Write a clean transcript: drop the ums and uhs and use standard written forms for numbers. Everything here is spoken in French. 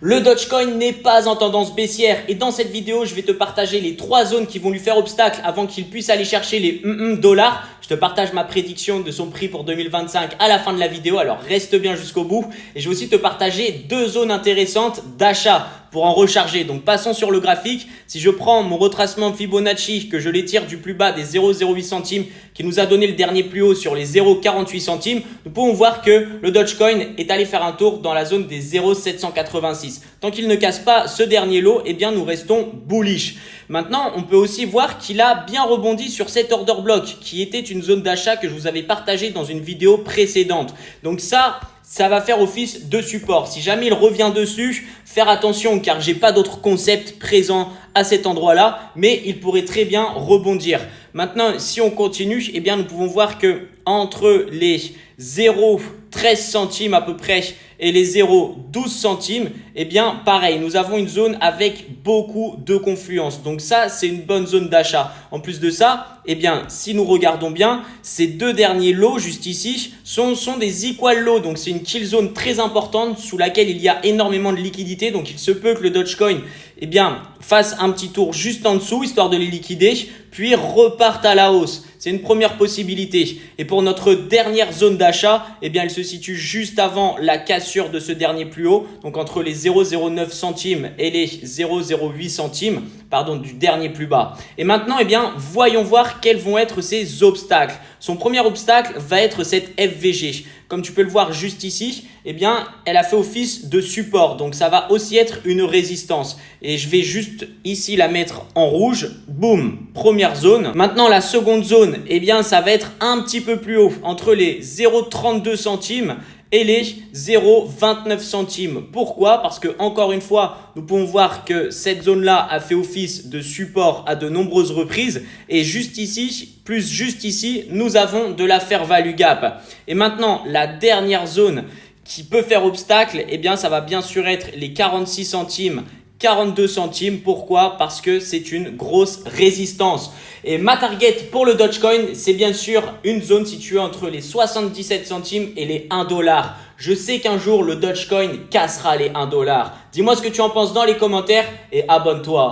Le Dogecoin n'est pas en tendance baissière et dans cette vidéo, je vais te partager les 3 zones qui vont lui faire obstacle avant qu'il puisse aller chercher les dollars. Je te partage ma prédiction de son prix pour 2025 à la fin de la vidéo, alors reste bien jusqu'au bout. Et je vais aussi te partager 2 zones intéressantes d'achat pour en recharger. Donc passons sur le graphique. Si je prends mon retracement Fibonacci, que je l'étire du plus bas des 0,08 centimes qui nous a donné le dernier plus haut sur les 0,48 centimes, nous pouvons voir que le Dogecoin est allé faire un tour dans la zone des 0,786. Tant qu'il ne casse pas ce dernier lot, eh bien nous restons bullish. Maintenant, on peut aussi voir qu'il a bien rebondi sur cet order block qui était une zone d'achat que je vous avais partagé dans une vidéo précédente. Donc ça va faire office de support. Si jamais il revient dessus, faire attention car j'ai pas d'autres concepts présents à cet endroit-là, mais il pourrait très bien rebondir. Maintenant, si on continue, eh bien nous pouvons voir que entre les 0,13 centimes à peu près et les 0,12 centimes, eh bien pareil, nous avons une zone avec beaucoup de confluence. Donc ça, c'est une bonne zone d'achat. En plus de ça, eh bien si nous regardons bien, ces 2 derniers lots juste ici sont des equal lows. Donc c'est une kill zone très importante sous laquelle il y a énormément de liquidités. Donc il se peut que le Dogecoin fasse un petit tour juste en dessous, histoire de les liquider, puis reparte à la hausse. C'est une première possibilité. Et pour notre dernière zone d'achat, eh bien, elle se situe juste avant la cassure de ce dernier plus haut, donc entre les 0,09 centimes et les 0,08 centimes, du dernier plus bas. Et maintenant, eh bien, voyons voir quels vont être ces obstacles. Son premier obstacle va être cette FVG. Comme tu peux le voir juste ici, eh bien, elle a fait office de support. Donc, ça va aussi être une résistance. Et je vais juste ici la mettre en rouge. Boum, première zone. Maintenant, la seconde zone, eh bien, ça va être un petit peu plus haut, entre les 0,32 centimes et les 0,29 centimes. Pourquoi? Parce que encore une fois, nous pouvons voir que cette zone-là a fait office de support à de nombreuses reprises. Et juste ici, nous avons de la fair value gap. Et maintenant, la dernière zone qui peut faire obstacle, eh bien, ça va bien sûr être les 46 centimes. 42 centimes. Pourquoi? Parce que c'est une grosse résistance. Et ma target pour le Dogecoin, c'est bien sûr une zone située entre les 77 centimes et les 1 dollar. Je sais qu'un jour, le Dogecoin cassera les 1 dollar. Dis-moi ce que tu en penses dans les commentaires et abonne-toi.